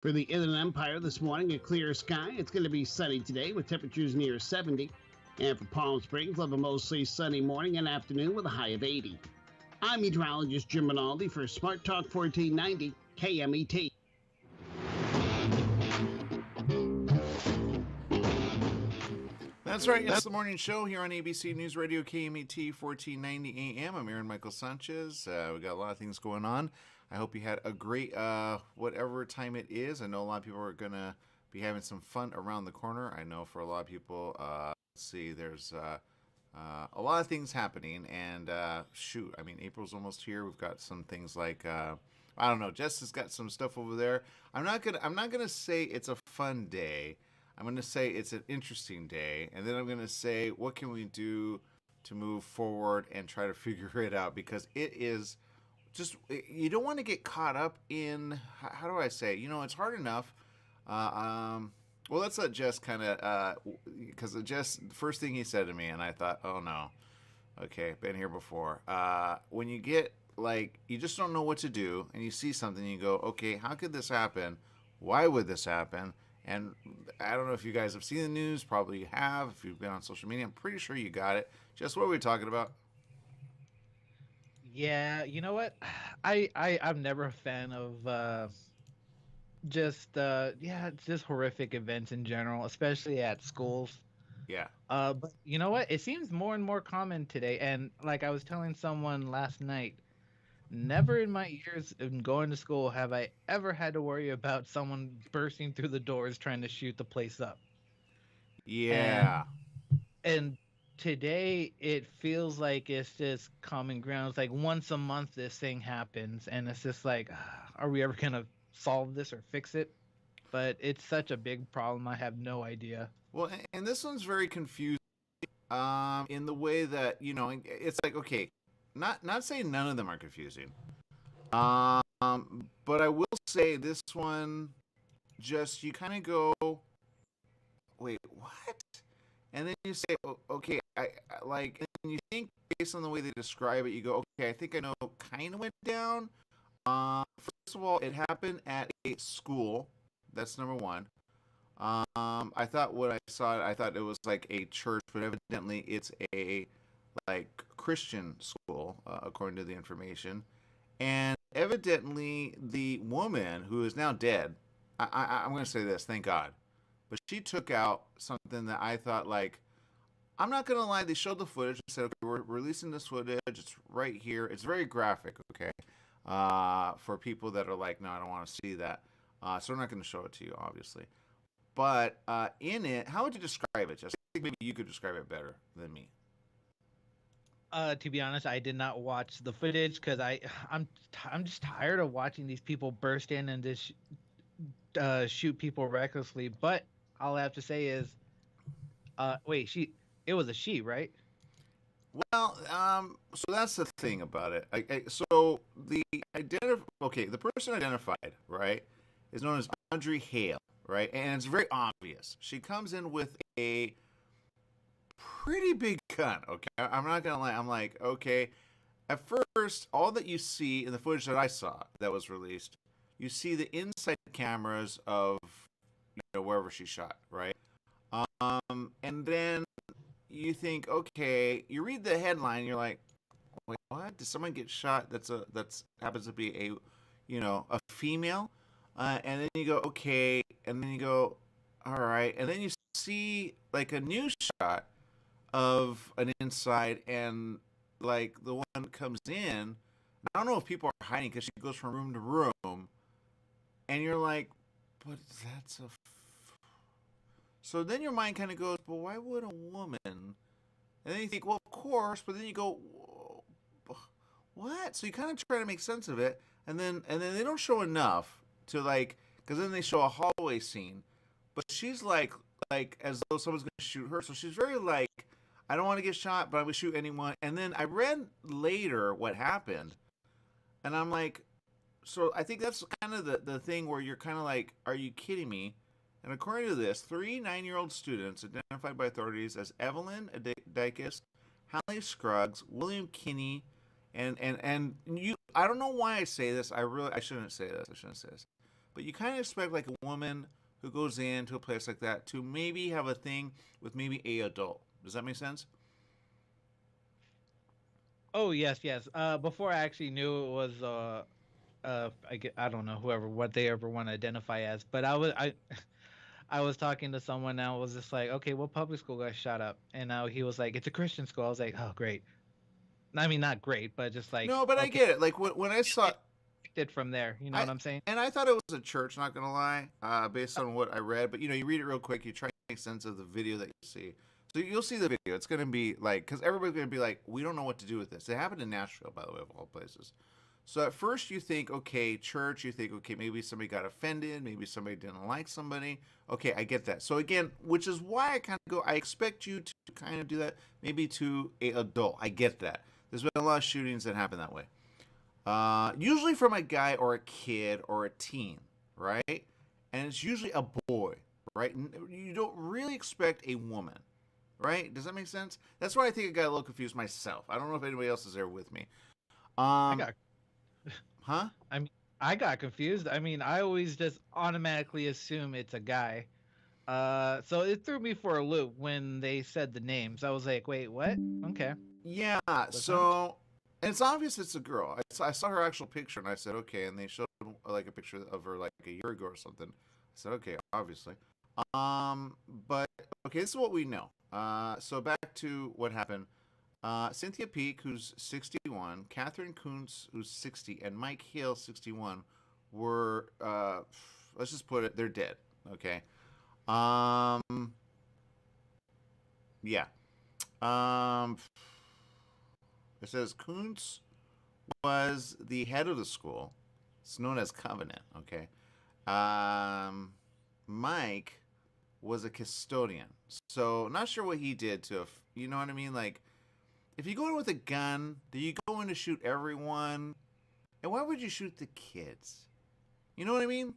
For the Inland Empire this morning, a clear sky. It's going to be sunny today with temperatures near 70. And for Palm Springs, we'll have a mostly sunny morning and afternoon with a high of 80. I'm meteorologist Jim Rinaldi for Smart Talk 1490 KMET. That's right. It's the morning show here on ABC News Radio KMET 1490 AM. I'm Aaron Michael Sanchez. We got a lot of things going on. I hope you had a great whatever time it is. I know a lot of people are going to be having some fun around the corner. I know for a lot of people, let's see, there's a lot of things happening. And shoot, I mean, April's almost here. We've got some things like I don't know. Jess has got some stuff over there. I'm not gonna say it's a fun day. I'm going to say it's an interesting day, and then I'm going to say what can we do to move forward and try to figure it out, because it is just, you don't want to get caught up in, how do I say, it's hard enough. Well, let's let Jess kind of, because Jess, the first thing he said to me, and I thought, oh no, okay, been here before. When you get, like, you just don't know what to do, and you see something, you go, okay, how could this happen? Why would this happen? And I don't know if you guys have seen the news. Probably you have. If you've been on social media, I'm pretty sure you got it. Just what are we talking about? Yeah, you know what? I'm never a fan of just horrific events in general, especially at schools. Yeah. But you know what? It seems more and more common today. And like I was telling someone last night, never in my years in going to school have I ever had to worry about someone bursting through the doors trying to shoot the place up. And Yeah. and today it feels like it's just common ground. It's like once a month this thing happens, and it's just like, are we ever gonna solve this or fix it? But it's such a big problem. I have no idea. Well, and this one's very confusing. In the way that it's like, okay, not saying none of them are confusing. But I will say this one, just you kind of go, wait, what? And then you say, okay, I like, and you think based on the way they describe it, you go, okay, I think I know kind of went down. First of all, it happened at a school. That's number one. I thought when I saw it, I thought it was like a church, but evidently it's a like Christian school, according to the information. And evidently, the woman who is now dead, I'm going to say this, thank God, but she took out something that I thought, like, I'm not going to lie, they showed the footage and said, okay, we're releasing this footage. It's right here. It's very graphic, okay, for people that are like, no, I don't want to see that. So we're not going to show it to you, obviously. But in it, how would you describe it? Just I think maybe you could describe it better than me. To be honest, I did not watch the footage because I'm just tired of watching these people burst in and just shoot people recklessly. But all I have to say is, wait, it was a she, right? Well, so that's the thing about it. So the person identified, right, is known as Audrey Hale, right, and it's very obvious. She comes in with a pretty big gun. Okay, I'm not gonna lie. I'm like, okay. At first, all that you see in the footage that I saw that was released, you see the inside cameras of wherever she shot, right? And then you think, okay, you read the headline, you're like, wait, what? Did someone get shot? That's happens to be a female, and then you go, okay, and then you go, all right, and then you see like a new shot of an inside, and like the one comes in. I don't know if people are hiding because she goes from room to room, and you're like, but that's a. So then your mind kind of goes, but why would a woman? And then you think, well, of course, but then you go, what? So you kind of try to make sense of it, and then they don't show enough to like, because then they show a hallway scene, but she's like as though someone's gonna shoot her, so she's very like, I don't want to get shot, but I'm gonna shoot anyone. And then I read later what happened, and I'm like, so I think that's kind of the thing where you're kind of like, are you kidding me? And according to this, three 9-year-old students identified by authorities as Evelyn Dykes, Hallie Scruggs, William Kinney, and you. I don't know why I say this. I shouldn't say this. I shouldn't say this. but you kind of expect like a woman who goes into a place like that to maybe have a thing with maybe a adult. Does that make sense? Oh yes, yes. Before I actually knew it was I don't know whoever what they ever want to identify as, but I was talking to someone and I was just like, okay, what public school got shot up? And now he was like, it's a Christian school. I was like, oh great. I mean, not great, but just like No, but I okay, get it. Like when I saw, it from there. You know I what I'm saying? and I thought it was a church. Not gonna lie, based on what I read. But you read it real quick. You try to make sense of the video that you see. So you'll see the video. It's gonna be like, because everybody's gonna be like, we don't know what to do with this. It happened in Nashville, by the way, of all places. So at first you think, okay, church. You think, okay, maybe somebody got offended. Maybe somebody didn't like somebody. Okay, I get that. So again, which is why I kind of go. I expect you to kind of do that, maybe to a adult. I get that. There's been a lot of shootings that happen that way. Usually from a guy or a kid or a teen, right? And it's usually a boy, right? You don't really expect a woman, right? Does that make sense? That's why I think I got a little confused myself. I don't know if anybody else is there with me. I Um, got huh? I mean, I got confused. I mean, I always just automatically assume it's a guy. So it threw me for a loop when they said the names. I was like, wait, what? Okay. Yeah. Was not. So, and it's obvious it's a girl. I saw her actual picture and I said, okay. And they showed like a picture of her like a year ago or something. I said, okay, obviously. But okay, this is what we know. So back to what happened. Cynthia Peak, who's 61, Catherine Kuntz, who's 60, and Mike Hale, 61, were, let's just put it, they're dead. Okay. Um, yeah. Um, it says Kuntz was the head of the school. It's known as Covenant. Okay. Um, Mike was a custodian. So not sure what he did to, you know what I mean? Like, if you go in with a gun, do you go in to shoot everyone? And why would you shoot the kids? You know what I mean?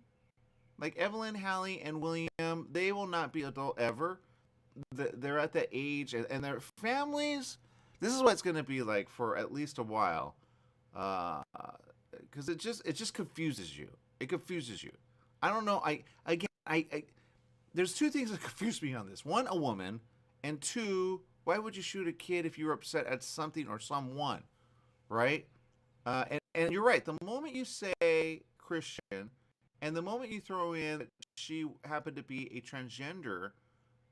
Like Evelyn, Hallie, and William, they will not be adult ever. They're at that age, and their families. This is what it's going to be like for at least a while, because it just confuses you. It confuses you. I don't know. I there's two things that confuse me on this. One, a woman, and two, why would you shoot a kid if you're upset at something or someone, right? And you're right. The moment you say Christian, and the moment you throw in that she happened to be a transgender,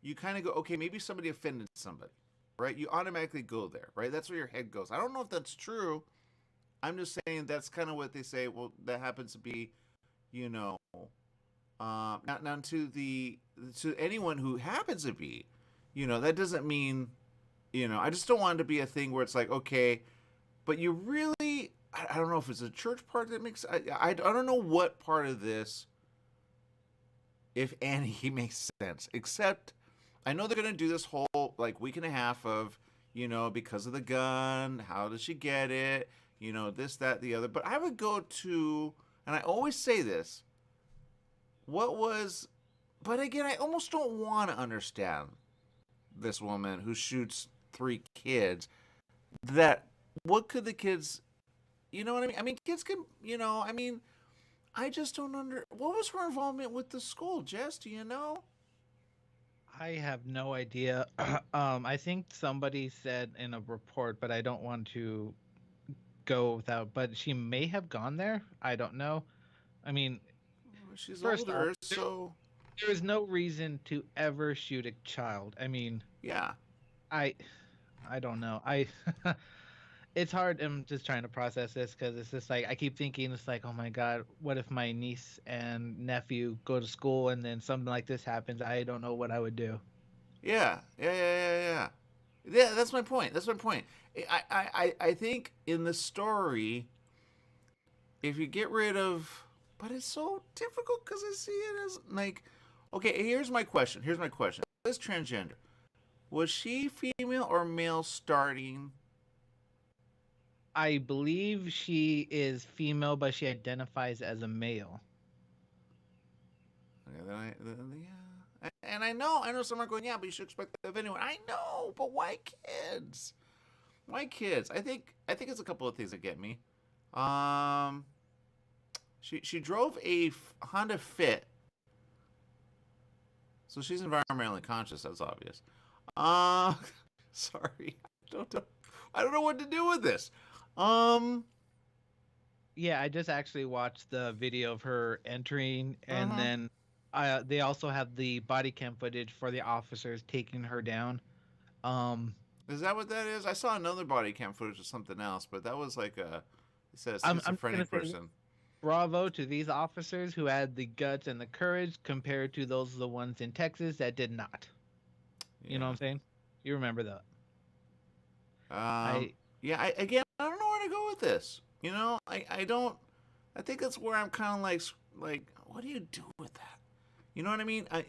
you kind of go, okay, maybe somebody offended somebody, right? You automatically go there, right? That's where your head goes. I don't know if that's true. I'm just saying that's kind of what they say. Well, that happens to be, you know, now to anyone who happens to be, that doesn't mean, I just don't want it to be a thing where it's like, okay, but you really, I don't know if it's a church part that makes, I don't know what part of this, if any, makes sense, except I know they're going to do this whole like week and a half of, because of the gun, how did she get it, this, that, the other. But I would go to, and I always say this, but again, I almost don't want to understand this woman who shoots 3 kids. What could the kids, you know what I mean? I mean, kids can, I just don't what was her involvement with the school, Jess? Do you know? I have no idea. I think somebody said in a report, but I don't want to go without. But she may have gone there. I don't know. I mean, She's first off, older, so there is no reason to ever shoot a child. I mean, yeah. I, I don't know. It's hard. I'm just trying to process this because it's just like I keep thinking it's like, oh my god, what if my niece and nephew go to school and then something like this happens? I don't know what I would do. Yeah. Yeah, that's my point. That's my point. I think in the story, if you get rid of, but it's so difficult because I see it as like, okay, here's my question. This transgender, was she female or male starting? I believe she is female, but she identifies as a male. Okay, yeah. And I know some are going, yeah, but you should expect that of anyone. I know, but why kids? Why kids? I think it's a couple of things that get me. She drove a Honda Fit, so she's environmentally conscious. That's obvious. Uh, sorry, I don't know what to do with this. Um, Yeah, I just actually watched the video of her entering, and uh-huh. then they also have the body cam footage for the officers taking her down. Um, Is that what that is? I saw another body cam footage of something else, but that was like a, it said a I'm just gonna schizophrenic say this, person. bravo to these officers who had the guts and the courage compared to those the ones in Texas that did not. You know what Yeah. I'm saying? You remember that? Um, I yeah, again, I don't know where to go with this. I don't. I think that's where I'm kind of like, what do you do with that? You know what I mean? I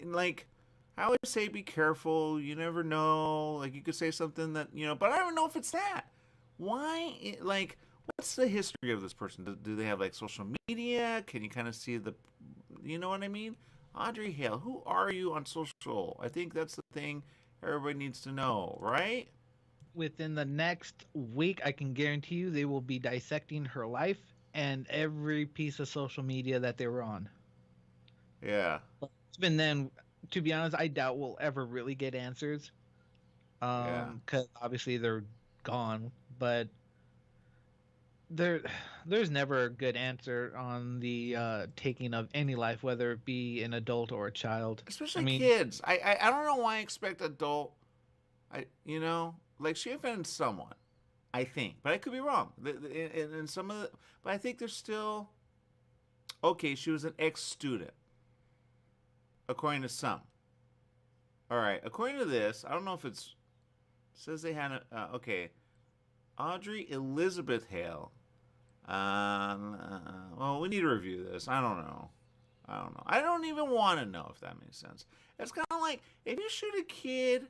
always say be careful. You never know. Like, you could say something that, but I don't know if it's that. Why? Like, what's the history of this person? Do they have like social media? Can you kind of see you know what I mean? Audrey Hale, who are you on social? I think that's the thing everybody needs to know, right? Within the next week, I can guarantee you they will be dissecting her life and every piece of social media that they were on. Yeah. Even then, to be honest, I doubt we'll ever really get answers. Yeah. Because obviously they're gone, but there, there's never a good answer on the taking of any life, whether it be an adult or a child. I Especially mean, kids. I don't know why I expect adult. Like, she offended someone, I think, but I could be wrong. And some of the, but I think there's still okay. She was an ex-student, according to some. All right, according to this, I don't know if says they had okay. Audrey Elizabeth Hale. Well, we need to review this. I don't know. I don't know. I don't even want to know if that makes sense. It's kind of like if you shoot a kid,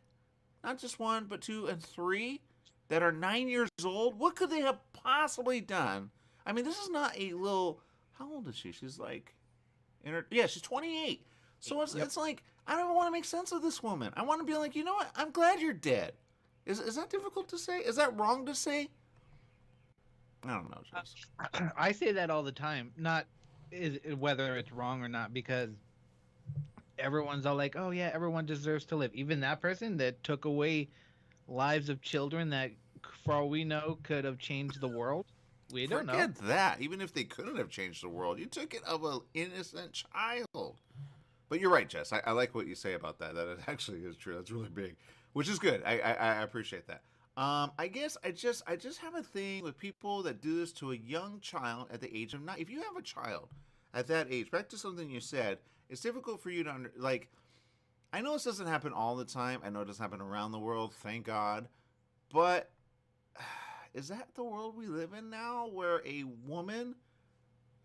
not just one, but two and three, that are 9 years old, what could they have possibly done? I mean, this is not a little. How old is she? She's like, yeah, she's 28. So yep. it's like I don't even want to make sense of this woman. I want to be like, you know what? I'm glad you're dead. Is that difficult to say? Is that wrong to say? I don't know, Jess. I say that all the time. Not whether it's wrong or not, because everyone's all like, "Oh yeah, everyone deserves to live." Even that person that took away lives of children that, for all we know, could have changed the world. We don't know. Forget that. Even if they couldn't have changed the world, you took it of an innocent child. But you're right, Jess. I like what you say about that. That it actually is true. That's really big, which is good. I appreciate that. I guess I just have a thing with people that do this to a young child at the age of 9. If you have a child at that age, back to something you said, it's difficult for you to like. I know this doesn't happen all the time. I know it doesn't happen around the world. Thank God. But is that the world we live in now, where a woman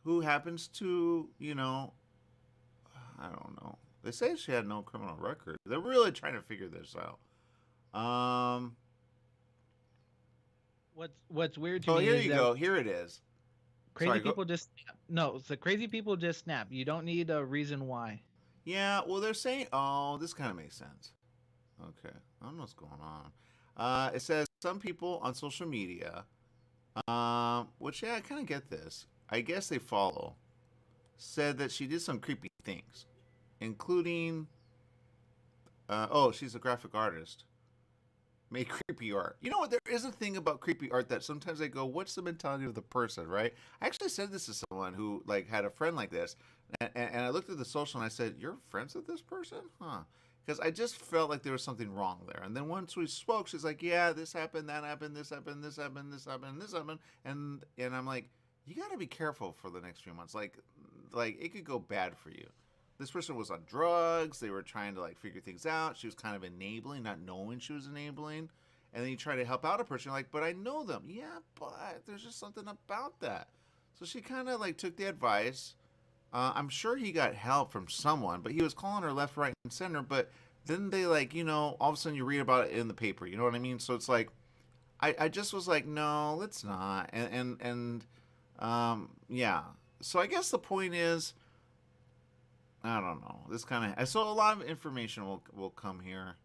who happens to, I don't know. They say she had no criminal record. They're really trying to figure this out. Um. What's weird to Oh, me here is you that go. Here it is. crazy Sorry. Go. people just snap. No, the crazy people just snap. You don't need a reason why. Yeah. Well, they're saying. Oh, this kind of makes sense. Okay. I don't know what's going on. It says some people on social media. Which yeah, I kind of get this. I guess they follow. Said that she did some creepy things, including. She's a graphic artist. Made creepy art. You know what? There is a thing about creepy art that sometimes I go, "What's the mentality of the person?" Right? I actually said this to someone who like had a friend like this, and I looked at the social and I said, "You're friends with this person, huh?" Because I just felt like there was something wrong there. And then once we spoke, she's like, "Yeah, this happened, that happened, this happened, this happened, this happened, this happened," and I'm like, "You got to be careful for the next few months. Like it could go bad for you." This person was on drugs. They were trying to like figure things out. She was kind of enabling, not knowing she was enabling. And then you try to help out a person, you're like, but I know them. Yeah, but there's just something about that. So she kind of like took the advice. I'm sure he got help from someone, but he was calling her left, right, and center. But then they like, all of a sudden you read about it in the paper. You know what I mean? So it's like, I just was like, no, let's not. Yeah. So I guess the point is, I don't know. This kind of so a lot of information will come here.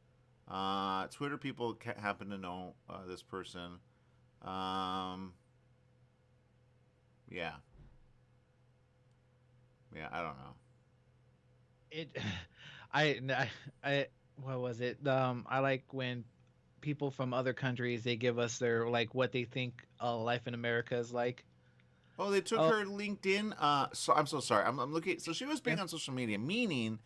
Twitter people happen to know this person. Um, yeah. Yeah, I don't know. It, I, what was it? I like when people from other countries they give us their like what they think life in America is like. Oh, they took Oh, her LinkedIn. So I'm so sorry. I'm looking. So she was yeah. big on social media, meaning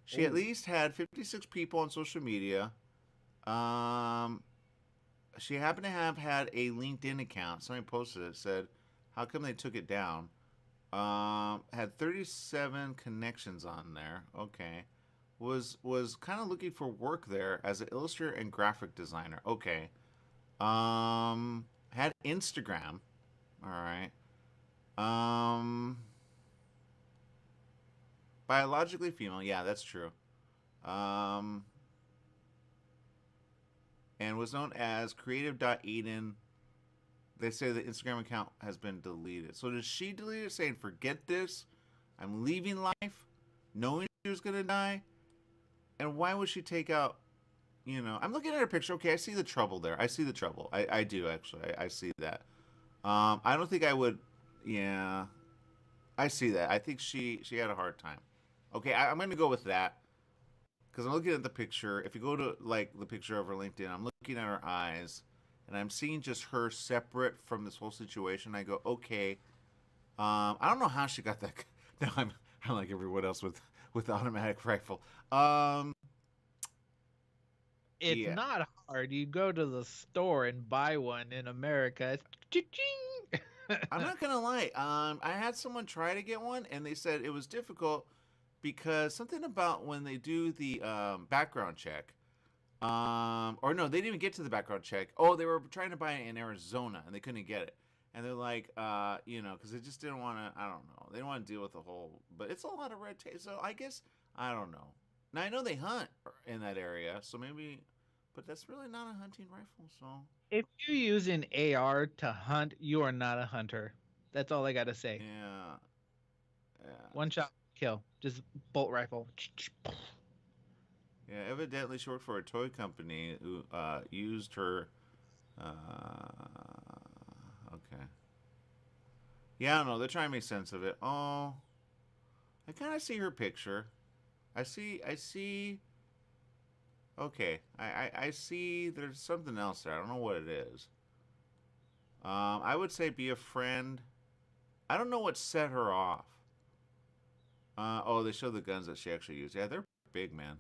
she at Oh, least had 56 people on social media. Um, she happened to have had a LinkedIn account. Somebody posted it. Said, "How come they took it down?" Had 37 connections on there. Okay, was kind of looking for work there as an illustrator and graphic designer. Okay. Had Instagram. All right. Um, Biologically female. Yeah, that's true. Um, and was known as creative.eden. They say the Instagram account has been deleted. So did she delete it saying, forget this? I'm leaving life, knowing she was going to die? And why would she take out, I'm looking at her picture. Okay, I see the trouble there. I see the trouble. I do, actually. I see that. I don't think I would, yeah, I see that. I think she had a hard time. Okay, I'm going to go with that. Because I'm looking at the picture. If you go to like the picture of her LinkedIn, I'm looking at her eyes, and I'm seeing just her separate from this whole situation. I go, okay. I don't know how she got that. Now I'm like everyone else with the automatic rifle. it's Yeah, not hard. You go to the store and buy one in America. It's cha-ching. I'm not gonna lie. I had someone try to get one, and they said it was difficult because something about when they do the background check. Or no, they didn't even get to the background check. Oh, they were trying to buy it in Arizona and they couldn't get it. And they're like, because they just didn't want to. I don't know. They didn't want to deal with the whole. But it's a lot of red tape. So I guess I don't know. Now I know they hunt in that area, so maybe. But that's really not a hunting rifle. So If you use an AR to hunt, you are not a hunter. That's all I gotta say. yeah, yeah, One shot kill, just bolt rifle. yeah. Evidently, she worked for a toy company who used her. Okay. Yeah, I don't know. They're trying to make sense of it. Oh, I kind of see her picture. I see. Okay, I see. There's something else there. I don't know what it is. I would say be a friend. I don't know what set her off. Oh, they show the guns that she actually used. Yeah, they're big, man.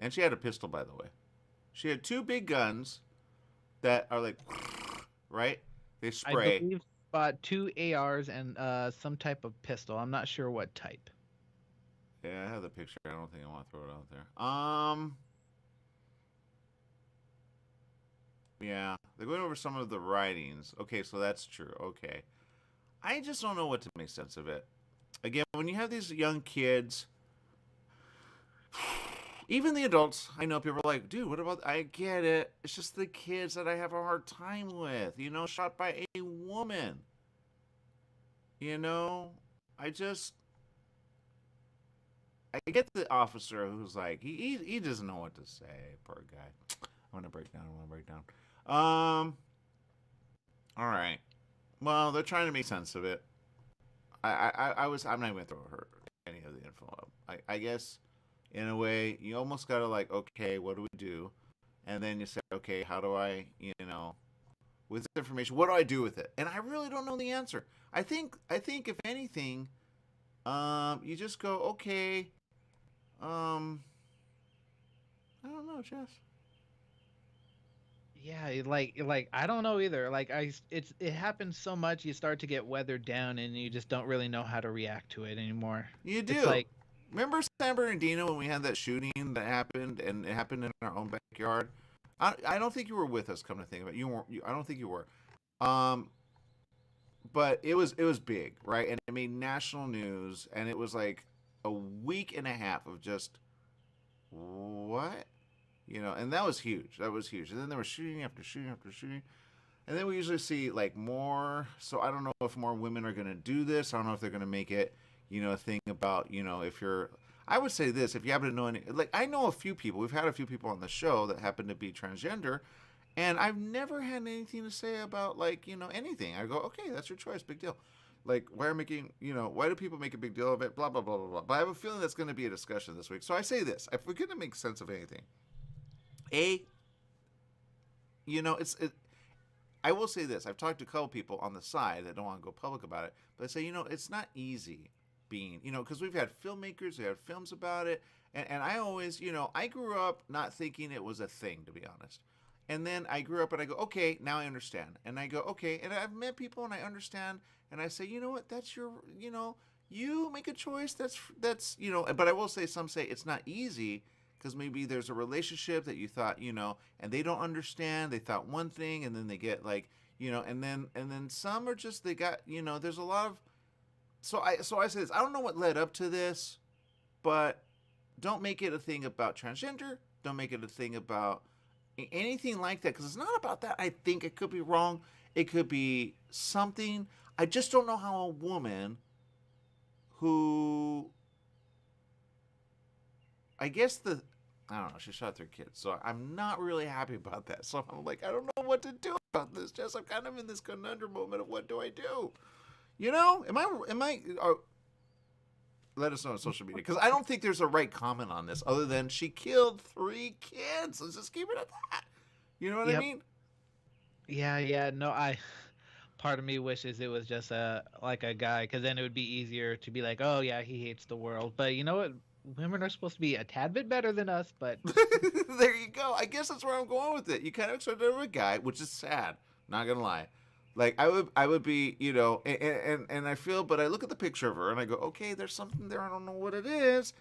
And she had a pistol, by the way. She had two big guns that are like, right? They I spray. believe bought two ARs and some type of pistol. I'm not sure what type. Yeah, I have the picture. I don't think I want to throw it out there. Yeah, they're going over some of the writings. Okay, so that's true. Okay. I just don't know what to make sense of it. Again, when you have these young kids, even the adults, I know people are like, dude, what about, I get it. It's just the kids that I have a hard time with, shot by a woman. You know, I just, I get the officer who's like, he doesn't know what to say. Poor guy. I'm going to break down. All right. Well, they're trying to make sense of it. I'm not even gonna throw her any of the info up. I guess in a way you almost gotta like, okay, what do we do? And then you say, okay, how do I, with this information, what do I do with it? And I really don't know the answer. I think if anything, you just go, okay, I don't know, Jess. Yeah, like I don't know either. It happens so much you start to get weathered down and you just don't really know how to react to it anymore. You It's do. like Remember San Bernardino when we had that shooting that happened, and it happened in our own backyard? I don't think you were with us. Come to think of it, you weren't. I don't think you were. Um, but it was big, right? And it made national news, and it was like a week and a half of just what, and that was huge. That was huge. And then there was shooting after shooting after shooting, and then we usually see like more. So I don't know if more women are going to do this. I don't know if they're going to make it, a thing about, if you're. I would say this: if you happen to know any, like I know a few people. We've had a few people on the show that happen to be transgender, and I've never had anything to say about like anything. I go, okay, that's your choice, big deal. Like, why do people make a big deal of it? Blah, blah, blah, blah, blah. But I have a feeling that's going to be a discussion this week. So I say this. If we're going to make sense of anything, I will say this. I've talked to a couple people on the side that don't want to go public about it, but I say, it's not easy being, because we've had filmmakers, we had films about it, and I always, I grew up not thinking it was a thing, to be honest. And then I grew up and I go, okay, now I understand. And I go, okay, and I've met people and I understand, and I say, you know what, that's your, you make a choice, that's, but I will say, some say it's not easy, because maybe there's a relationship that you thought, and they don't understand, they thought one thing, and then they get like, and then some are just, they got, there's a lot of, so I say this, I don't know what led up to this, but don't make it a thing about transgender, don't make it a thing about anything like that, because it's not about that. I think it could be wrong, it could be something, I just don't know how a woman who, I don't know, she shot their kids, so I'm not really happy about that. So I'm like, I don't know what to do about this, Jess. I'm kind of in this conundrum moment of what do I do? Let us know on social media, because I don't think there's a right comment on this other than she killed 3 kids. Let's just keep it at that. You know what I mean? Yeah. No, part of me wishes it was just like a guy, because then it would be easier to be like, oh yeah, he hates the world. But you know what? Women are supposed to be a tad bit better than us, but there you go. I guess that's where I'm going with it. You kind of expect it of a guy, which is sad. Not gonna lie. Like I would be, and I feel, but I look at the picture of her and I go, okay, there's something there. I don't know what it is,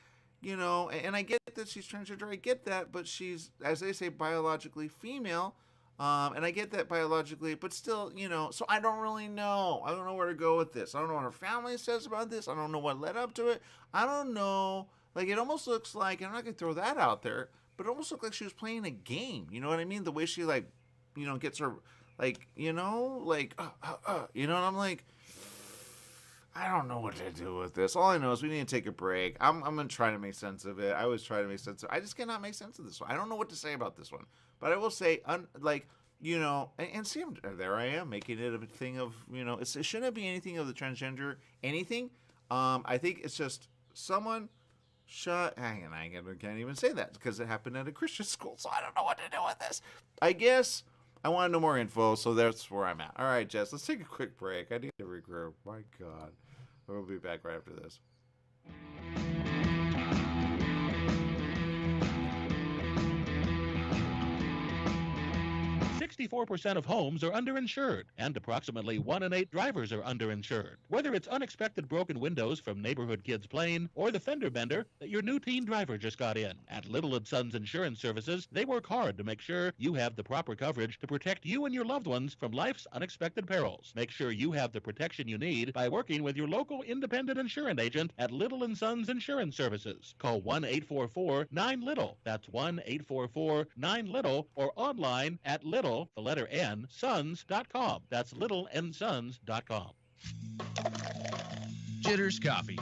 and I get that she's transgender. I get that, but she's, as they say, biologically female. And I get that biologically, but still, so I don't really know. I don't know where to go with this. I don't know what her family says about this. I don't know what led up to it. I don't know. Like, it almost looks like, and I'm not going to throw that out there, but it almost looked like she was playing a game. You know what I mean? The way she, like, gets her, like, and I'm like, I don't know what to do with this. All I know is we need to take a break. I'm going to try to make sense of it. I always try to make sense of it. I just cannot make sense of this one. I don't know what to say about this one. But I will say, and see, there I am, making it a thing of, it shouldn't be anything of the transgender, anything. I think it's just someone shot, I can't even say that because it happened at a Christian school, so I don't know what to do with this. I guess I want to know more info, so that's where I'm at. All right, Jess, let's take a quick break. I need to regroup. My God. We'll be back right after this. 64% of homes are underinsured, and approximately 1 in 8 drivers are underinsured. Whether it's unexpected broken windows from neighborhood kids playing or the fender bender that your new teen driver just got in, at Little & Sons Insurance Services, they work hard to make sure you have the proper coverage to protect you and your loved ones from life's unexpected perils. Make sure you have the protection you need by working with your local independent insurance agent at Little & Sons Insurance Services. Call 1-844-9-LITTLE. That's 1-844-9-LITTLE, or online at Little, the letter N, sons.com. That's littleandsons.com. Jitters Coffee,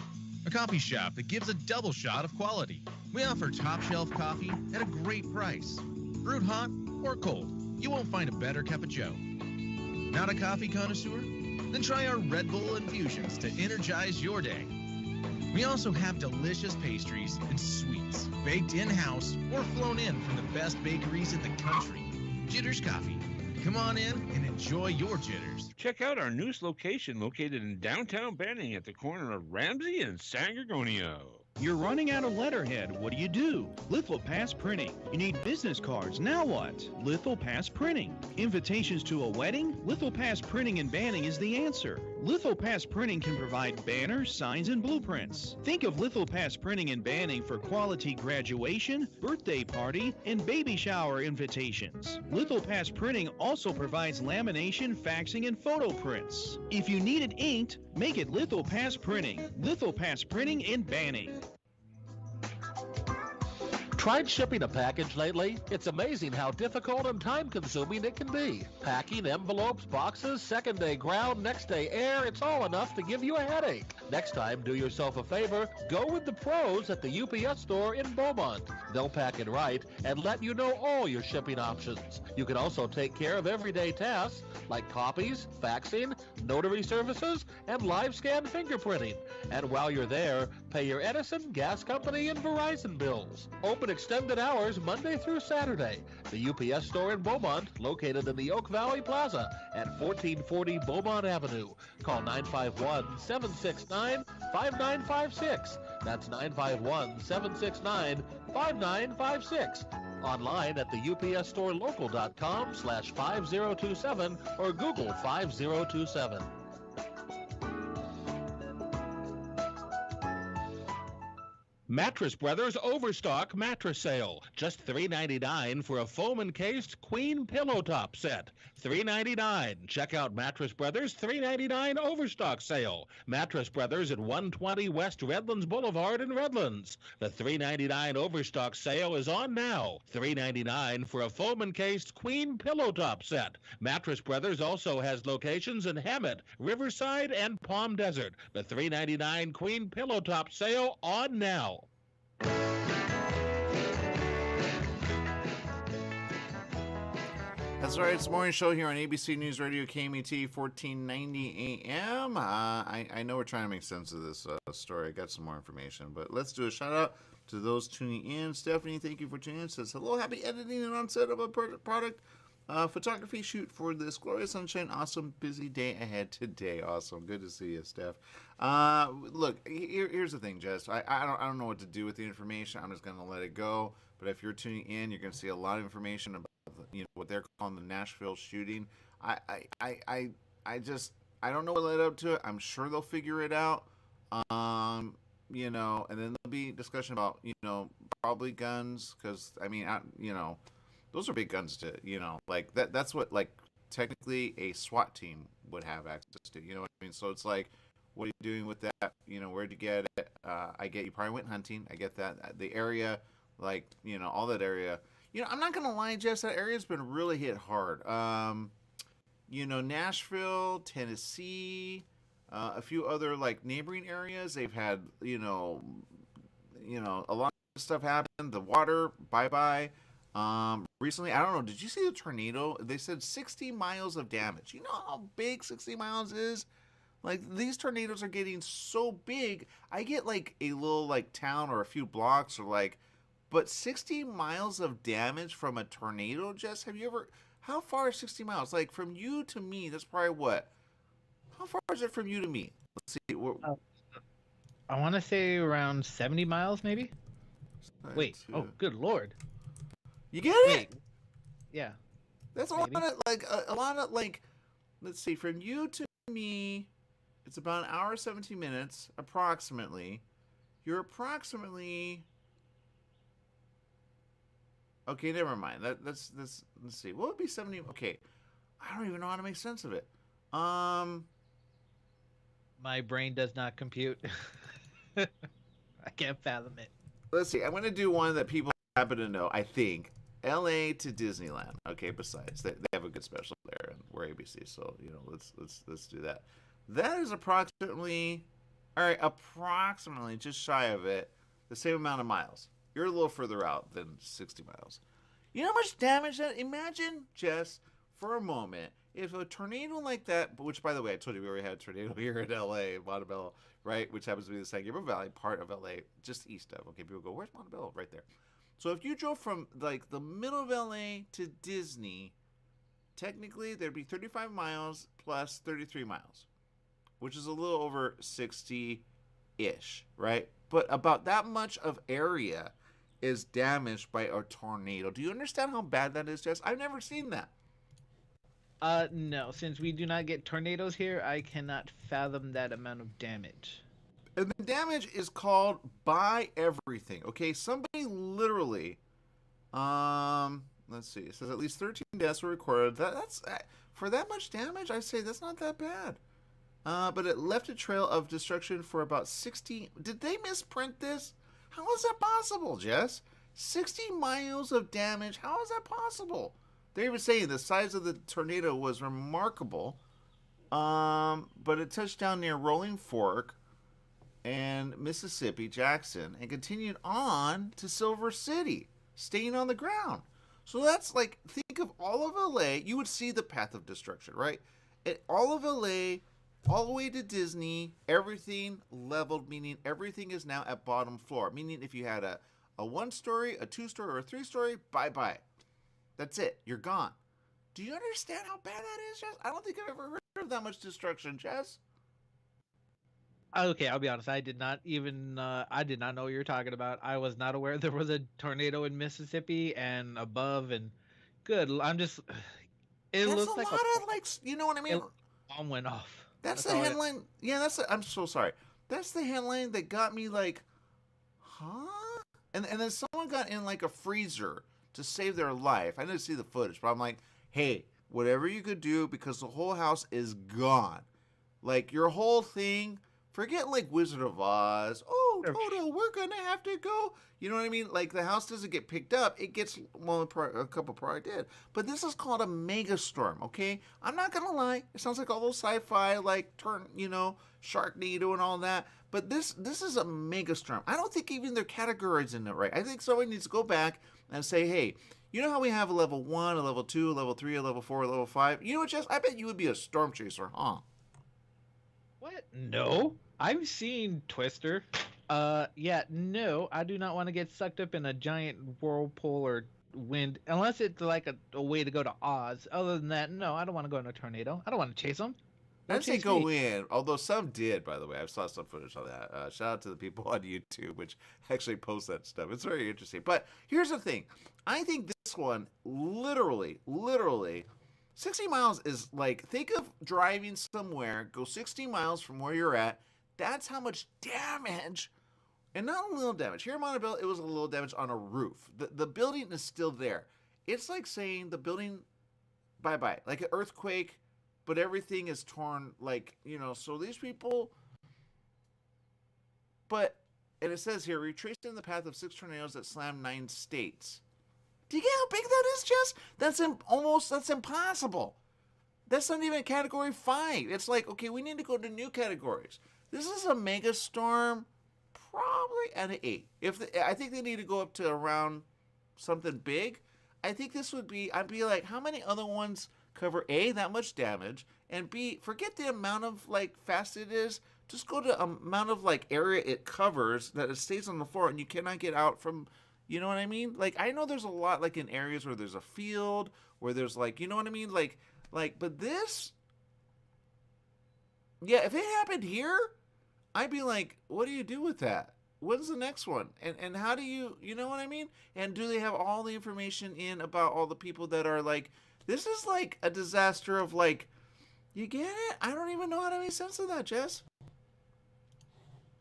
a coffee shop that gives a double shot of quality. We offer top shelf coffee at a great price. Brewed hot or cold, you won't find a better cup of joe. Not a coffee connoisseur? Then try our Red Bull infusions to energize your day. We also have delicious pastries and sweets, baked in-house or flown in from the best bakeries in the country. Jitters Coffee. Come on in and enjoy your jitters. Check out our newest location located in downtown Banning at the corner of Ramsey and San Gorgonio. You're running out of letterhead. What do? Lithopass Printing. You need business cards. Now what? Lithopass Printing. Invitations to a wedding? Lithopass Printing in Banning is the answer. Lithopass Printing can provide banners, signs, and blueprints. Think of Lithopass Printing in Banning for quality graduation, birthday party, and baby shower invitations. Lithopass Printing also provides lamination, faxing, and photo prints. If you need it inked, make it Lithopass Printing. Lithopass Printing in Banning. Tried shipping a package lately? It's amazing how difficult and time-consuming it can be. Packing, envelopes, boxes, second-day ground, next-day air, it's all enough to give you a headache. Next time, do yourself a favor, go with the pros at the UPS store in Beaumont. They'll pack it right and let you know all your shipping options. You can also take care of everyday tasks like copies, faxing, notary services, and live scan fingerprinting. And while you're there, pay your Edison, gas company, and Verizon bills. Open extended hours Monday through Saturday. The UPS store in Beaumont, located in the Oak Valley Plaza at 1440 Beaumont Avenue. Call 951-769-5956. That's 951-769-5956. Online at the upsstorelocal.com/5027 or Google 5027. Mattress Brothers Overstock Mattress Sale. Just $3.99 for a foam encased queen pillow top set. $3.99. Check out Mattress Brothers $3.99 Overstock Sale. Mattress Brothers at 120 West Redlands Boulevard in Redlands. The $3.99 Overstock Sale is on now. $3.99 for a foam encased queen pillow top set. Mattress Brothers also has locations in Hammett, Riverside, and Palm Desert. The $3.99 queen pillow top sale on now. That's right. It's the morning show here on ABC News Radio KMET 1490 AM. I know we're trying to make sense of this story. I got some more information, but let's do a shout out to those tuning in. Stephanie, thank you for tuning in. Says hello, happy editing and onset of a product photography shoot for this glorious sunshine. Awesome, busy day ahead today. Awesome, good to see you, Steph. Look, here's the thing, Jess. I don't know what to do with the information. I'm just gonna let it go. But if you're tuning in, you're gonna see a lot of information about what they're calling the Nashville shooting. I don't know what led up to it. I'm sure they'll figure it out. And then there'll be discussion about probably guns, because those are big guns to, like that's what, like, technically a SWAT team would have access to, you know what I mean? So it's like, what are you doing with that? Where'd you get it? I get you probably went hunting. I get that. The area, like, all that area, I'm not going to lie, Jess, that area's been really hit hard. Nashville, Tennessee, a few other, like, neighboring areas, they've had, a lot of stuff happen. The water, bye-bye. Recently, I don't know, did you see the tornado? They said 60 miles of damage. You know how big 60 miles is? Like, these tornadoes are getting so big. I get, like, a little, like, town or a few blocks, or, like, but 60 miles of damage from a tornado, Jess? How far is 60 miles? Like, from you to me, that's probably what? How far is it from you to me? Let's see. I want to say around 70 miles, maybe? Wait, oh, good Lord. You get it? Wait. Yeah. That's a lot of, let's see, from you to me, it's about an hour, 17 minutes, approximately. You're approximately... Okay, never mind. Let's see. What would be 70? Okay, I don't even know how to make sense of it. My brain does not compute. I can't fathom it. Let's see. I'm going to do one that people happen to know, I think. LA to Disneyland. Okay, besides they have a good special there, and we're ABC, so let's do that. That is approximately just shy of it, the same amount of miles. You're a little further out than 60 miles. You know how much damage that? Imagine, Jess, for a moment, if a tornado like that, which, by the way, I told you we already had a tornado here in LA, Montebello, right? Which happens to be the San Gabriel Valley, part of LA, just east of. Okay, people go, where's Montebello? Right there. So if you drove from, like, the middle of LA to Disney, technically there'd be 35 miles plus 33 miles, which is a little over 60-ish, right? But about that much of area is damaged by a tornado. Do you understand how bad that is, Jess? I've never seen that. No. Since we do not get tornadoes here, I cannot fathom that amount of damage. And the damage is called by everything. Okay, somebody literally, let's see. It says at least 13 deaths were recorded. That's for that much damage, I say that's not that bad. But it left a trail of destruction for about 60. Did they misprint this? How is that possible, Jess? 60 miles of damage. How is that possible? They're even saying the size of the tornado was remarkable. But it touched down near Rolling Fork and Mississippi, Jackson, and continued on to Silver City, staying on the ground. So that's like, think of all of LA. You would see the path of destruction, right? All of LA, all the way to Disney, everything leveled, meaning everything is now at bottom floor. Meaning if you had a 1-story, a 2-story, or a 3-story, bye-bye. That's it. You're gone. Do you understand how bad that is, Jess? I don't think I've ever heard of that much destruction, Jess. Okay, I'll be honest. I did not know what you were talking about. I was not aware there was a tornado in Mississippi and above. And good. I'm just. It That's looks a like lot of, like, you know what I mean? Bomb went off. That's the headline. Yeah, I'm so sorry. That's the headline that got me like, huh? And then someone got in like a freezer to save their life. I didn't see the footage, but I'm like, hey, whatever you could do, because the whole house is gone. Like, your whole thing, forget like Wizard of Oz. Oh, Toto, we're going to have to go. You know what I mean? Like, the house doesn't get picked up. It gets, well, a couple probably did. But this is called a megastorm, okay? I'm not going to lie. It sounds like all those sci-fi, like, Sharknado and all that. But this is a megastorm. I don't think even they're categorizing it right. I think someone needs to go back and say, hey, you know how we have a level 1, a level 2, a level 3, a level 4, a level 5? You know what, Jess? I bet you would be a storm chaser, huh? What? No. I've seen Twister. Yeah, no. I do not want to get sucked up in a giant whirlpool or wind, unless it's like a way to go to Oz. Other than that, no, I don't want to go in a tornado. I don't want to chase them. I didn't say go in, although some did, by the way. I saw some footage on that. Shout out to the people on YouTube, which actually post that stuff. It's very interesting. But here's the thing. I think this one, literally, 60 miles is like, think of driving somewhere, go 60 miles from where you're at. That's how much damage, and not a little damage. Here in Montebello, it was a little damage on a roof. The building is still there. It's like saying the building, bye-bye, like an earthquake, but everything is torn, like, so these people, and it says here, retracing the path of 6 tornadoes that slammed 9 states. Do you get how big that is, Jess? That's impossible. That's not even category 5. It's like, okay, we need to go to new categories. This is a mega storm, probably at an 8. I think they need to go up to around something big. I think this would be, I'd be like, how many other ones cover A, that much damage, and B, forget the amount of, like, fast it is. Just go to amount of, like, area it covers, that it stays on the floor, and you cannot get out from, you know what I mean? Like, I know there's a lot, like, in areas where there's a field, where there's, like, you know what I mean? Like, but this, yeah, if it happened here, I'd be like, what do you do with that? When's the next one? And how do you know what I mean? And do they have all the information in about all the people that are, like, this is like a disaster of, like, you get it? I don't even know how to make sense of that, Jess.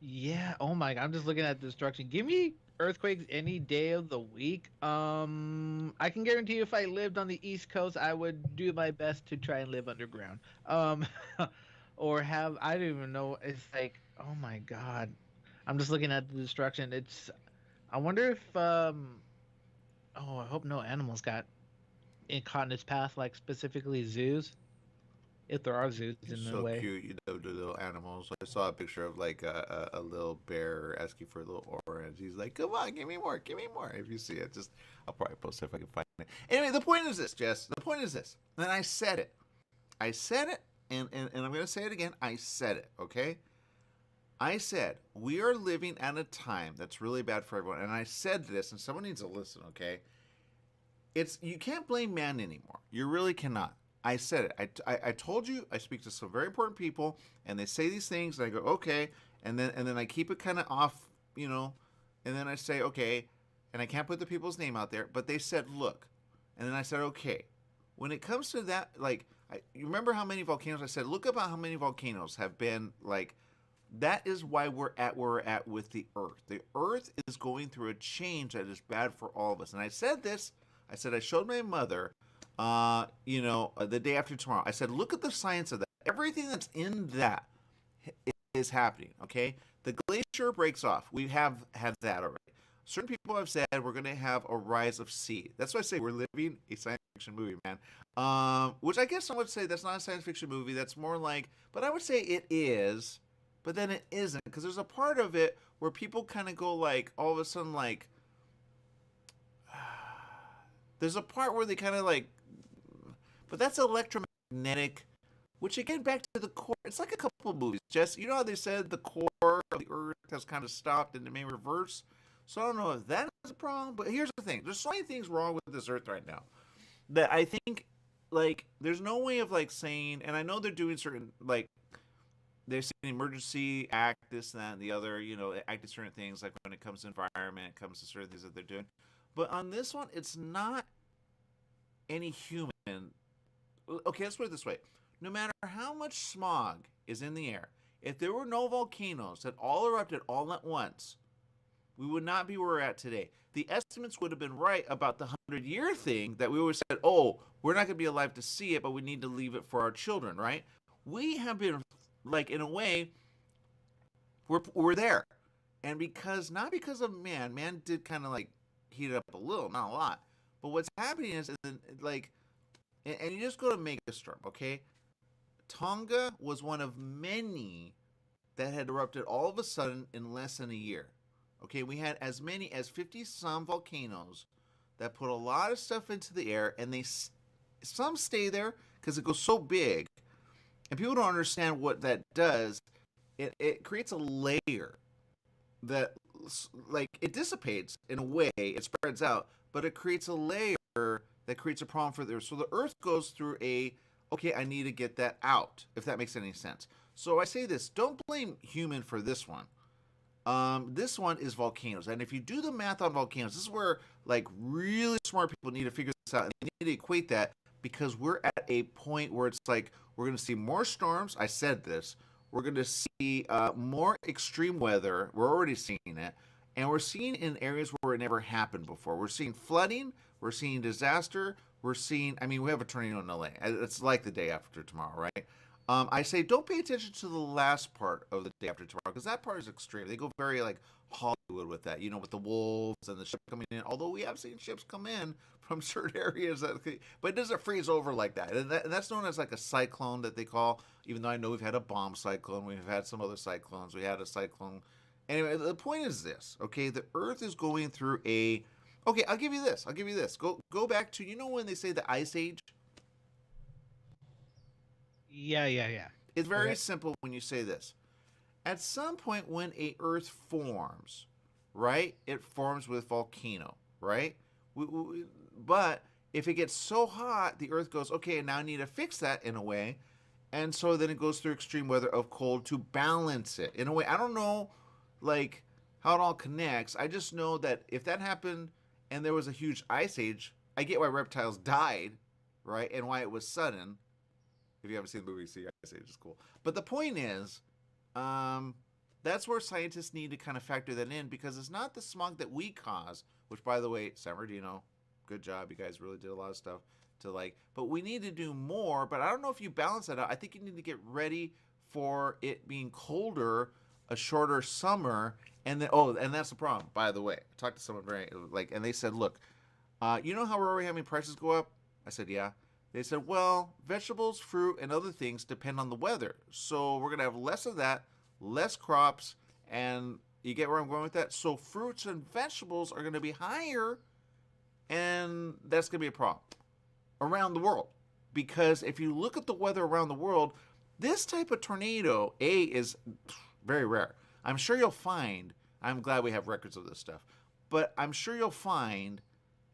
Yeah, oh my God, I'm just looking at destruction. Give me earthquakes any day of the week. I can guarantee you if I lived on the East Coast, I would do my best to try and live underground. Or I don't even know, it's like, oh my God. I'm just looking at the destruction. I wonder if, I hope no animals got caught in its path, like specifically zoos. If there are zoos in the way. So cute, the little animals. I saw a picture of like a little bear asking for a little orange. He's like, "Come on, give me more, give me more." If you see it, I'll probably post it if I can find it. Anyway, the point is this, Jess. The point is this. And I said it, and I'm gonna say it again. I said it. Okay. I said we are living at a time that's really bad for everyone. And I said this, and someone needs to listen. Okay. You can't blame man anymore. You really cannot. I said it. I told you. I speak to some very important people, and they say these things, and I go, okay, and then I keep it kind of off, and then I say, okay, and I can't put the people's name out there, but they said, look, and then I said, okay, when it comes to that, like, you remember how many volcanoes? I said, look about how many volcanoes have been, like, that is why we're at where we're at with the Earth. The Earth is going through a change that is bad for all of us, and I said this. I said I showed my mother. The day after tomorrow. I said, look at the science of that. Everything that's in that is happening, okay? The glacier breaks off. We have had that already. certain people have said we're going to have a rise of C. That's why I say we're living a science fiction movie, man. Which I guess some would say that's not a science fiction movie. That's more like, but I would say it is, but then it isn't, because there's a part of it where people kind of go like, all of a sudden, like, there's a part where they kind of like, but that's electromagnetic, which again, back to the core, it's like a couple of movies. Jess, you know how they said the core of the Earth has kind of stopped and it may reverse? So I don't know if that is a problem, but here's the thing. There's so many things wrong with this Earth right now that I think, like, there's no way of, like, saying, and I know they're doing certain, like, they're saying emergency act, this, that, and the other, you know, act to certain things, like when it comes to environment, it comes to certain things that they're doing. But on this one, it's not any human. Okay, let's put it this way. No matter how much smog is in the air, if there were no volcanoes that all erupted all at once, we would not be where we're at today. The estimates would have been right about the 100-year thing that we always said, oh, we're not going to be alive to see it, but we need to leave it for our children, right? We have been, like, in a way, we're there. And not because of man did kind of, like, heat it up a little, not a lot. But what's happening is, like, and you just go to Megastorm, okay? Tonga was one of many that had erupted all of a sudden in less than a year. Okay, we had as many as 50-some volcanoes that put a lot of stuff into the air, and some stay there because it goes so big. And people don't understand what that does. It creates a layer that, like, it dissipates in a way, it spreads out, but it creates a layer that creates a problem for the Earth. So the Earth goes through okay, I need to get that out, if that makes any sense. So I say this, don't blame human for this one. This one is volcanoes. And if you do the math on volcanoes, this is where, like, really smart people need to figure this out. And they need to equate that, because we're at a point where it's like, we're going to see more storms. I said this. We're going to see more extreme weather. We're already seeing it. And we're seeing in areas where it never happened before. We're seeing flooding. We're seeing disaster. We're seeing, I mean, we have a tornado in LA. It's like the day after tomorrow, right? I say don't pay attention to the last part of the day after tomorrow, because that part is extreme. They go very, like, Hollywood with that, you know, with the wolves and the ship coming in. Although we have seen ships come in from certain areas, but it doesn't freeze over like that. And that's known as, like, a cyclone that they call, even though I know we've had a bomb cyclone. We've had some other cyclones. We had a cyclone. Anyway, the point is this, okay? The Earth is going through okay, I'll give you this. Go back to, you know, when they say the Ice Age? Yeah. It's very simple when you say this. At some point when a Earth forms, right? It forms with volcano, right? But if it gets so hot, the Earth goes, okay, now I need to fix that in a way. And so then it goes through extreme weather of cold to balance it. In a way, I don't know, like, how it all connects. I just know that if that happened and there was a huge ice age, I get why reptiles died, right? And why it was sudden. If you haven't seen the movie, see Ice Age is cool. But the point is, that's where scientists need to kind of factor that in, because it's not the smog that we cause, which, by the way, San Bernardino, good job. You guys really did a lot of stuff to, like, but we need to do more. But I don't know if you balance that out. I think you need to get ready for it being colder, a shorter summer, and then, and that's the problem, by the way. I talked to someone and they said, look, you know how we're already having prices go up? I said, yeah. They said, well, vegetables, fruit, and other things depend on the weather. So we're going to have less of that, less crops, and you get where I'm going with that? So fruits and vegetables are going to be higher, and that's going to be a problem around the world. Because if you look at the weather around the world, this type of tornado, is very rare. I'm sure you'll find, I'm glad we have records of this stuff, but I'm sure you'll find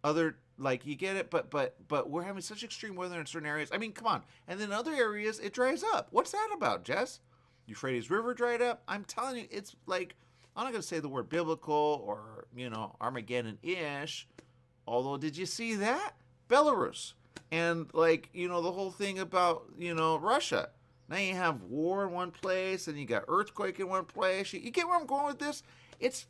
other, like, you get it, but we're having such extreme weather in certain areas. I mean, come on. And then other areas, it dries up. What's that about, Jess? Euphrates River dried up? I'm telling you, it's like, I'm not going to say the word biblical or, you know, Armageddon-ish. Although, did you see that? Belarus. And, like, you know, the whole thing about, you know, Russia. Now you have war in one place, and you got earthquake in one place. You get where I'm going with this? It's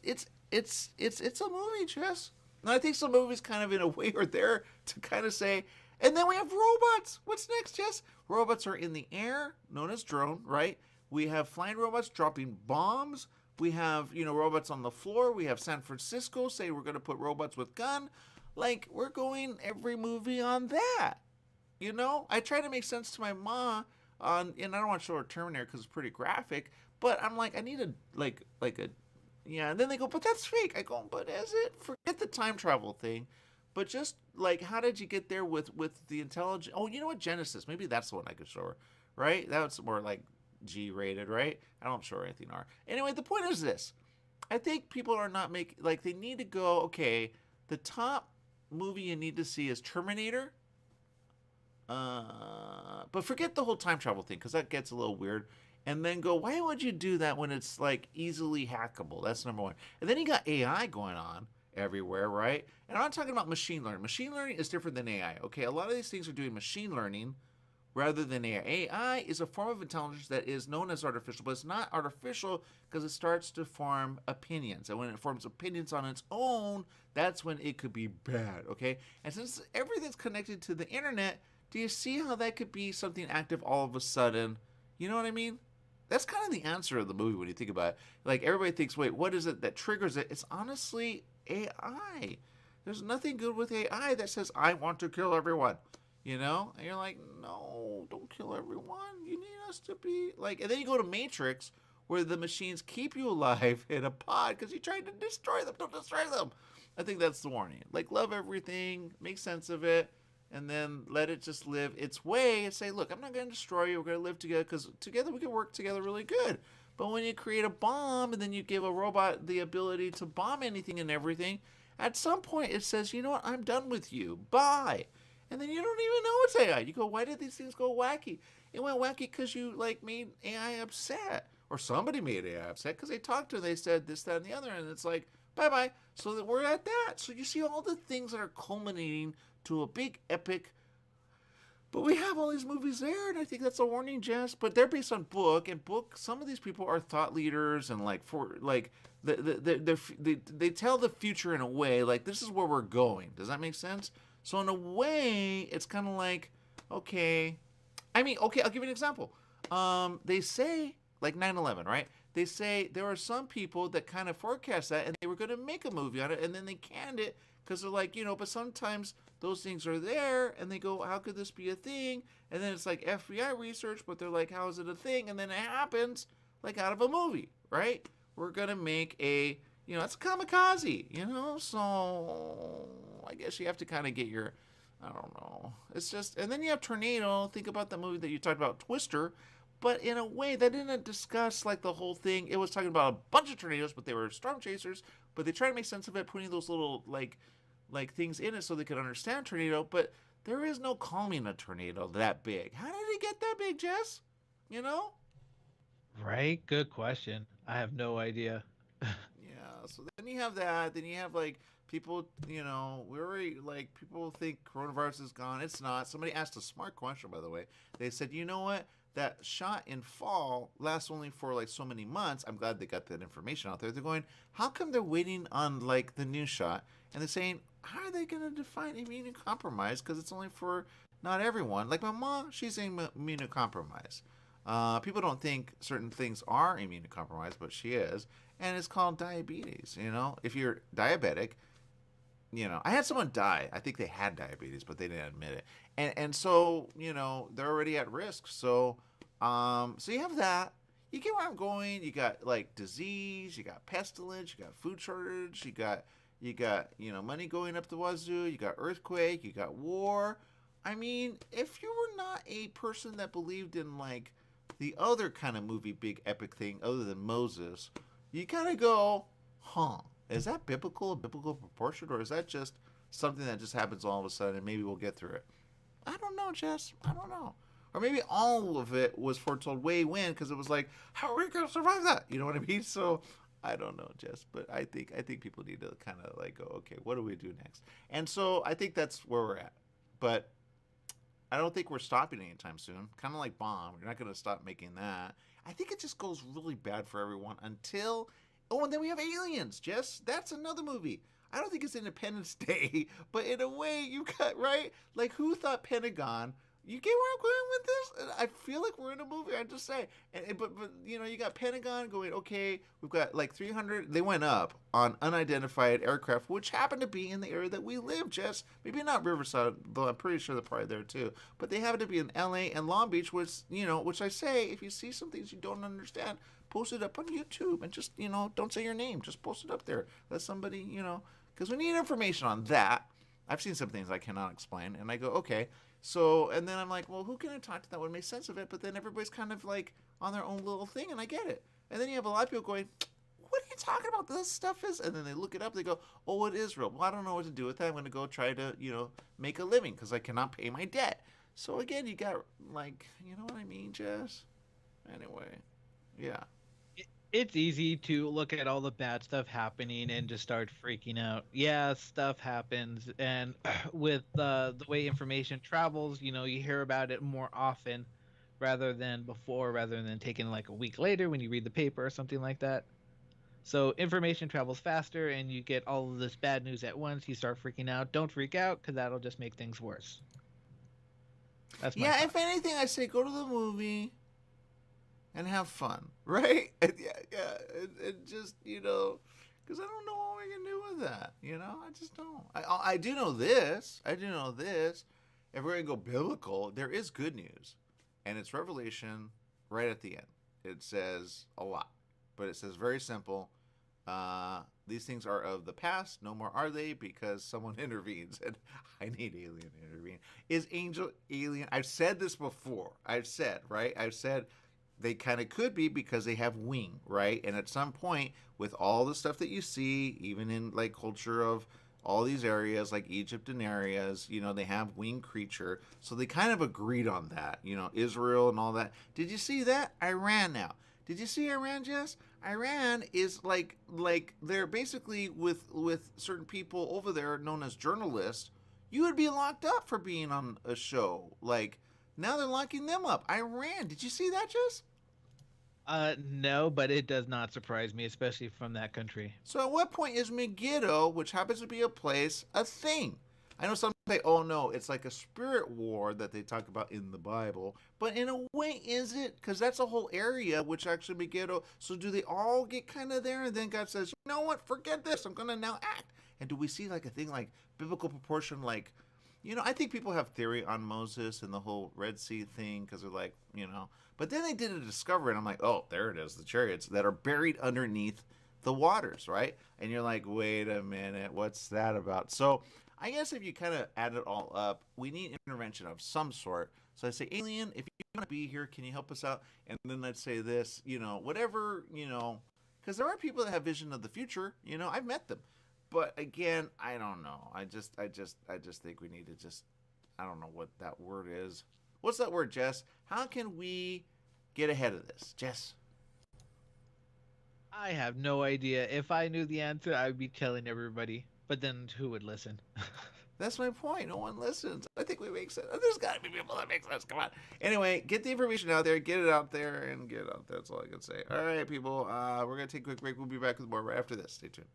a movie, Jess. And I think some movies kind of in a way are there to kind of say, and then we have robots. What's next, Jess? Robots are in the air, known as drone, right? We have flying robots dropping bombs, We have, robots on the floor. We have San Francisco say we're going to put robots with gun. Like, we're going every movie on that. I try to make sense to my mom and I don't want to show her Terminator because it's pretty graphic, but I'm like, I need yeah. And then they go, but that's fake. I go, but is it? Forget the time travel thing. But just like, how did you get there with the intelligence? Oh, you know what? Genesis. Maybe that's the one I could show her, right? That's more like G-rated, right? I don't show her anything R. Anyway, the point is this. I think people are not making, like, they need to go, okay, the top movie you need to see is Terminator. But forget the whole time travel thing, because that gets a little weird. And then go, why would you do that when it's, like, easily hackable? That's number one. And then you got AI going on everywhere, right? And I'm not talking about machine learning. Machine learning is different than AI, okay? A lot of these things are doing machine learning rather than AI. AI is a form of intelligence that is known as artificial, but it's not artificial because it starts to form opinions. And when it forms opinions on its own, that's when it could be bad, okay? And since everything's connected to the internet, do you see how that could be something active all of a sudden? You know what I mean? That's kind of the answer of the movie when you think about it. Like, everybody thinks, wait, what is it that triggers it? It's honestly AI. There's nothing good with AI that says, I want to kill everyone. And you're like, no, don't kill everyone. You need us to be like, and then you go to Matrix, where the machines keep you alive in a pod because you tried to destroy them. Don't destroy them. I think that's the warning. Like, love everything, make sense of it, and then let it just live its way and say, look, I'm not going to destroy you. We're going to live together because together we can work together really good. But when you create a bomb and then you give a robot the ability to bomb anything and everything, at some point it says, you know what, I'm done with you. Bye. And then you don't even know it's AI. You go, why did these things go wacky? It went wacky because you, like, made AI upset. Or somebody made AI upset because they talked to her. They said this, that, and the other. And it's like, bye-bye. So that we're at that. So you see all the things that are culminating to a big epic. But we have all these movies there, and I think that's a warning, Jess. But they're based on book, and some of these people are thought leaders, and they tell the future in a way, like, this is where we're going. Does that make sense? So in a way, it's kind of like, okay. I mean, okay, I'll give you an example. They say, like 9/11, right? They say there are some people that kind of forecast that, and they were going to make a movie on it, and then they canned it because they're like, but sometimes those things are there, and they go, how could this be a thing? And then it's like FBI research, but they're like, how is it a thing? And then it happens, like, out of a movie, right? We're going to make a, it's a kamikaze, so I guess you have to kind of get your, I don't know. It's just, and then you have Tornado. Think about the movie that you talked about, Twister. But in a way, that didn't discuss, like, the whole thing. It was talking about a bunch of tornadoes, but they were storm chasers. But they tried to make sense of it, putting those little, like things in it so they could understand tornado. But there is no calming a tornado that big. How did it get that big, Jess? Right? Good question. I have no idea. Yeah, so then you have that. Then you have, like, people, we're already, like, people think coronavirus is gone. It's not. Somebody asked a smart question, by the way. They said, you know what? That shot in fall lasts only for, like, so many months. I'm glad they got that information out there. They're going, how come they're waiting on, like, the new shot? And they're saying, how are they going to define immunocompromised? Because it's only for not everyone. Like my mom, she's immunocompromised. People don't think certain things are immunocompromised, but she is. And it's called diabetes, If you're diabetic, I had someone die. I think they had diabetes, but they didn't admit it. And so, they're already at risk. So you have that. You get where I'm going. You got, like, disease, you got pestilence, you got food shortage, you got money going up the wazoo, you got earthquake, you got war. I mean, if you were not a person that believed in, like, the other kind of movie, big epic thing other than Moses, you kind of go, is that biblical proportion, or is that just something that just happens all of a sudden and maybe we'll get through it? I don't know, Jess. I don't know. Or maybe all of it was foretold way when, because it was like, how are we going to survive that? You know what I mean? So I don't know, Jess, but I think people need to kind of, like, go, okay, what do we do next? And so I think that's where we're at. But I don't think we're stopping anytime soon. Kind of like Bomb. You're not going to stop making that. I think it just goes really bad for everyone until... Oh, and then we have Aliens, Jess. That's another movie. I don't think it's Independence Day, but in a way you got, right? Like, who thought Pentagon, You get where I'm going with this? I feel like we're in a movie. I just say, but you know, you got Pentagon going. Okay, we've got like 300. They went up on unidentified aircraft, which happened to be in the area that we live. Jess, maybe not Riverside, though I'm pretty sure they're probably there too. But they happen to be in L.A. and Long Beach, which which I say, if you see some things you don't understand, post it up on YouTube and just don't say your name. Just post it up there. Let somebody because we need information on that. I've seen some things I cannot explain, and I go okay. So, and then I'm like, well, who can I talk to that would make sense of it? But then everybody's kind of like on their own little thing, and I get it. And then you have a lot of people going, what are you talking about? This stuff is, and then they look it up. They go, oh, it is real. Well, I don't know what to do with that. I'm going to go try to, make a living because I cannot pay my debt. So again, you got like, you know what I mean, Jess? Anyway, yeah. It's easy to look at all the bad stuff happening and just start freaking out. Yeah, stuff happens, and with the way information travels, you hear about it more often rather than before, rather than taking like a week later when you read the paper or something like that. So information travels faster, and you get all of this bad news at once. You start freaking out. Don't freak out, because that'll just make things worse. That's my thought. If anything, I say go to the movie and have fun, right? And just because I don't know what we can do with that. I just don't. I do know this. If we're gonna go biblical, there is good news, and it's Revelation right at the end. It says a lot, but it says very simple. These things are of the past. No more are they, because someone intervenes, and I need alien to intervene. Is angel alien? I've said this before. I've said they kind of could be because they have wing, right? And at some point, with all the stuff that you see, even in like culture of all these areas like Egypt and areas, they have winged creature. So they kind of agreed on that, Israel and all that. Did you see that? Iran now. Did you see Iran, Jess? Iran is like they're basically with certain people over there known as journalists. You would be locked up for being on a show. Like, now they're locking them up. Iran. Did you see that, Jess? No, but it does not surprise me, especially from that country. So at what point is Megiddo, which happens to be a place, a thing? I know some say, oh no, it's like a spirit war that they talk about in the Bible. But in a way, is it? Because that's a whole area, which actually Megiddo. So do they all get kind of there? And then God says, you know what? Forget this. I'm going to now act. And do we see like a thing like biblical proportion, like, I think people have theory on Moses and the whole Red Sea thing because they're like, But then they did a discovery, and I'm like, oh, there it is, the chariots that are buried underneath the waters, right? And you're like, wait a minute, what's that about? So I guess if you kind of add it all up, we need intervention of some sort. So I say, alien, if you want to be here, can you help us out? And then I'd say this, whatever, because there are people that have vision of the future. I've met them. But again, I don't know. I just think we need to just, I don't know what that word is. What's that word, Jess? How can we get ahead of this, Jess? I have no idea. If I knew the answer, I would be telling everybody. But then who would listen? That's my point. No one listens. I think we make sense. There's got to be people that make sense. Come on. Anyway, get the information out there. Get it out there and get it out there. That's all I can say. All right, people. We're going to take a quick break. We'll be back with more right after this. Stay tuned.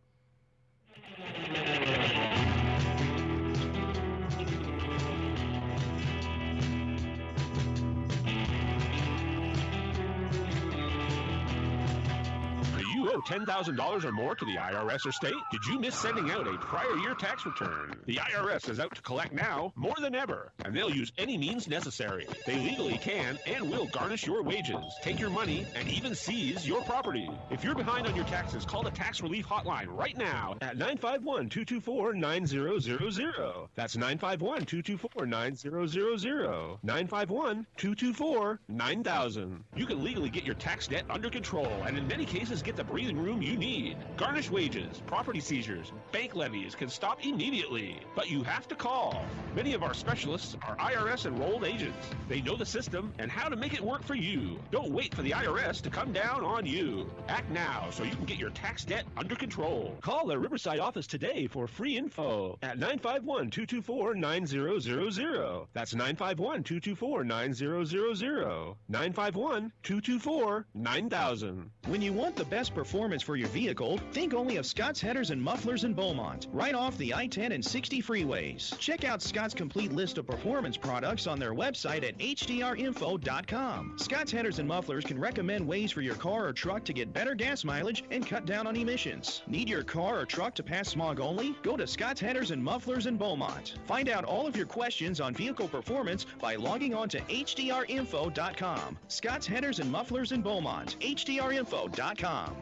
You owe $10,000 or more to the IRS or state? Did you miss sending out a prior year tax return? The IRS is out to collect now more than ever, and they'll use any means necessary. They legally can and will garnish your wages, take your money, and even seize your property. If you're behind on your taxes, call the Tax Relief Hotline right now at 951-224-9000. That's 951-224-9000. 951-224-9000. You can legally get your tax debt under control, and in many cases get the breathing room you need. Garnish wages, property seizures, bank levies can stop immediately, but you have to call. Many of our specialists are IRS enrolled agents. They know the system and how to make it work for you. Don't wait for the IRS to come down on you. Act now so you can get your tax debt under control. Call the Riverside office today for free info at 951-224-9000. That's 951-224-9000. 951-224-9000. When you want the best performance performance for your vehicle, think only of Scott's Headers and Mufflers in Beaumont, right off the I-10 and 60 freeways. Check out Scott's complete list of performance products on their website at hdrinfo.com. Scott's Headers and Mufflers can recommend ways for your car or truck to get better gas mileage and cut down on emissions. Need your car or truck to pass smog only? Go to Scott's Headers and Mufflers in Beaumont. Find out all of your questions on vehicle performance by logging on to hdrinfo.com. Scott's Headers and Mufflers in Beaumont. hdrinfo.com.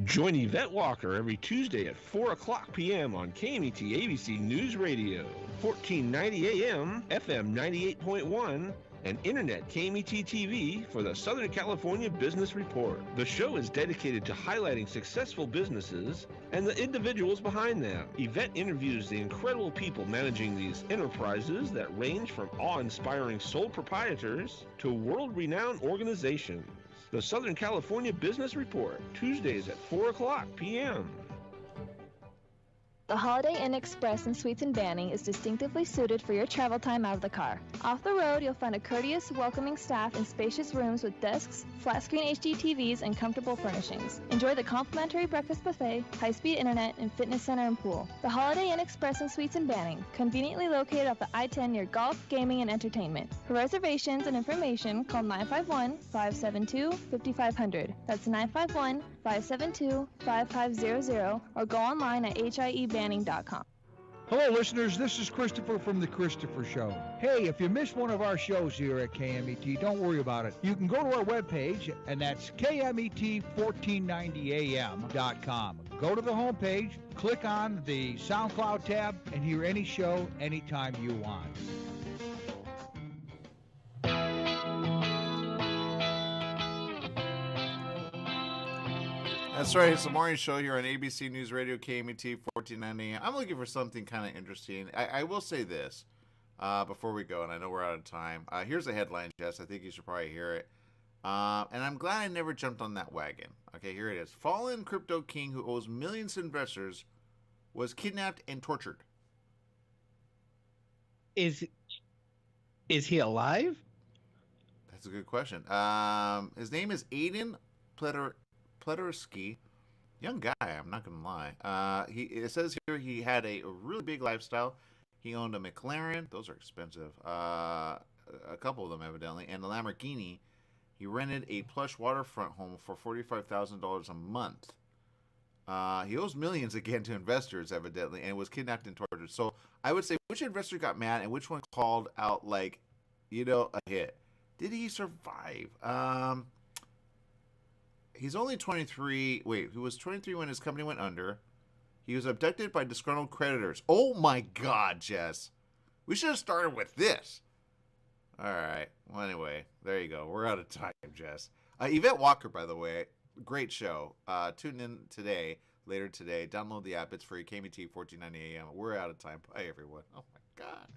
Join Yvette Walker every Tuesday at 4 o'clock p.m. on KMET ABC News Radio, 1490 AM, FM 98.1, and Internet KMET TV for the Southern California Business Report. The show is dedicated to highlighting successful businesses and the individuals behind them. Yvette interviews the incredible people managing these enterprises that range from awe-inspiring sole proprietors to world-renowned organizations. The Southern California Business Report, Tuesdays at 4 o'clock p.m. The Holiday Inn Express and Suites in Banning is distinctively suited for your travel time out of the car. Off the road, you'll find a courteous, welcoming staff and spacious rooms with desks, flat-screen HD TVs, and comfortable furnishings. Enjoy the complimentary breakfast buffet, high-speed internet, and fitness center and pool. The Holiday Inn Express and Suites in Banning, conveniently located off the I-10 near golf, gaming, and entertainment. For reservations and information, call 951-572-5500. That's 951-572-5500, or go online at hiebanning.com. Hello, listeners. This is Christopher from The Christopher Show. Hey, if you missed one of our shows here at KMET, don't worry about it. You can go to our webpage, and that's KMET1490am.com. Go to the homepage, click on the SoundCloud tab, and hear any show anytime you want. That's right. It's the morning show here on ABC News Radio, KMET 1490 AM. I'm looking for something kind of interesting. I will say this before we go, and I know we're out of time. Here's a headline, Jess. I think you should probably hear it. And I'm glad I never jumped on that wagon. Okay, here it is. Fallen crypto king who owes millions to investors was kidnapped and tortured. Is he alive? That's a good question. His name is Aiden Pledersky. Young guy, I'm not gonna lie. It says here he had a really big lifestyle. He owned a McLaren; those are expensive. A couple of them evidently, and a Lamborghini. He rented a plush waterfront home for $45,000 a month. He owes millions again to investors, evidently, and was kidnapped and tortured. So I would say, which investor got mad and which one called out a hit? Did he survive? He's only 23. Wait, he was 23 when his company went under. He was abducted by disgruntled creditors. Oh my God, Jess. We should have started with this. All right. Well, anyway, there you go. We're out of time, Jess. Yvette Walker, by the way, great show. Tune in later today. Download the app. It's free. KMET 1490 AM. We're out of time. Bye, everyone. Oh my God.